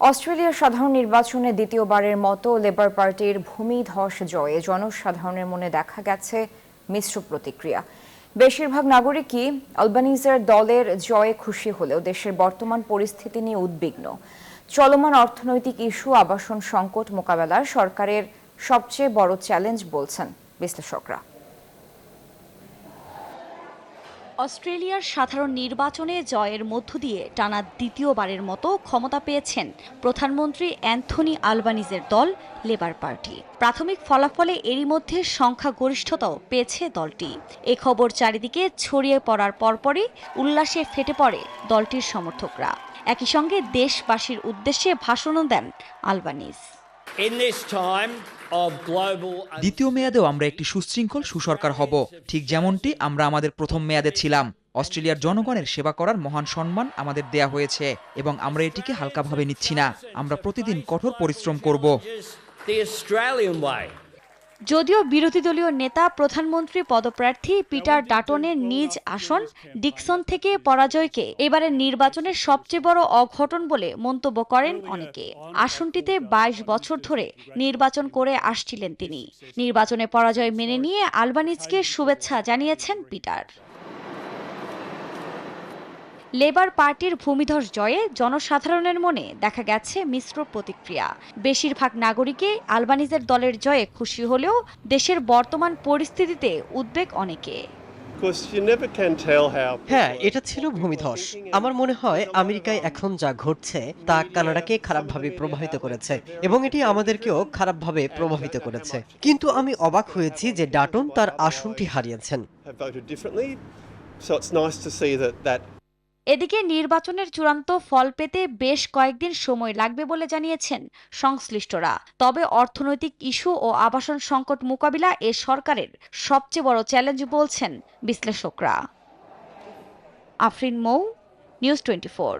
অস্ট্রেলিয়ার সাধারণ নির্বাচনে দ্বিতীয়বারের মতো লেবার পার্টির ভূমিধস জয়ে জনসাধারণের মনে দেখা গেছে মিশ্র প্রতিক্রিয়া। বেশিরভাগ নাগরিকই আলবানিজের দলের জয়ে খুশি হলেও দেশের বর্তমান পরিস্থিতি নিয়ে উদ্বিগ্ন। চলমান অর্থনৈতিক ইস্যু, আবাসন সংকট মোকাবেলায় সরকারের সবচেয়ে বড় চ্যালেঞ্জ বলছেন বিশ্লেষকরা। অস্ট্রেলিয়ার সাধারণ নির্বাচনে জয়ের মধ্য দিয়ে টানা দ্বিতীয়বারের মতো ক্ষমতা পেয়েছেন প্রধানমন্ত্রী অ্যান্থনি আলবানিজের দল লেবার পার্টি। প্রাথমিক ফলাফলে এরই মধ্যে সংখ্যাগরিষ্ঠতাও পেয়েছে দলটি। এ খবর চারিদিকে ছড়িয়ে পড়ার পরপরই উল্লাসে ফেটে পড়ে দলটির সমর্থকরা। একই সঙ্গে দেশবাসীর উদ্দেশ্যে ভাষণও দেন আলবানিজ। দ্বিতীয় মেয়াদেও আমরা একটি সুশৃঙ্খল সুসরকার হব, ঠিক যেমনটি আমরা আমাদের প্রথম মেয়াদে ছিলাম। অস্ট্রেলিয়ার জনগণের সেবা করার মহান সম্মান আমাদের দেয়া হয়েছে এবং আমরা এটিকে হালকাভাবে নিচ্ছি না। আমরা প্রতিদিন কঠোর পরিশ্রম করব। যদিও বিরোধী দলীয় নেতা প্রধানমন্ত্রী পদপ্রার্থী পিটার ডাটনের নিজ আসন ডিকসন থেকে পরাজয়কে এবারের নির্বাচনের সবচেয়ে বড় অঘটন বলে মন্তব্য করেন অনেকে। আসনটিতে ২২ বছর ধরে নির্বাচন করে আসছিলেন তিনি। নির্বাচনে পরাজয় মেনে নিয়ে আলবানিজকে শুভেচ্ছা জানিয়েছেন পিটার। লেবার পার্টির ভূমিধস জয়ে জনসাধারণের মনে দেখা গেছে মিশ্র প্রতিক্রিয়া। বেশিরভাগ নাগরিকই আলবানিজের দলের জয়ে খুশি হলেও দেশের বর্তমান পরিস্থিতিতে উদ্বেগ অনেকে। হ্যাঁ, এটা ছিল ভূমিধস। আমার মনে হয় আমেরিকায় এখন যা ঘটছে তা কানাডাকে খারাপভাবে প্রভাবিত করেছে এবং এটি আমাদেরকেও খারাপভাবে প্রভাবিত করেছে। কিন্তু আমি অবাক হয়েছি যে ডাটন তার আসনটি হারিয়েছেন। এদিকে নির্বাচনের চূড়ান্ত ফল পেতে বেশ কয়েকদিন সময় লাগবে বলে জানিয়েছেন সংশ্লিষ্টরা। তবে অর্থনৈতিক ইস্যু ও আবাসন সংকট মোকাবিলা এ সরকারের সবচেয়ে বড় চ্যালেঞ্জ বলছেন বিশ্লেষকরা। আফরিন মৌ, নিউজ 24।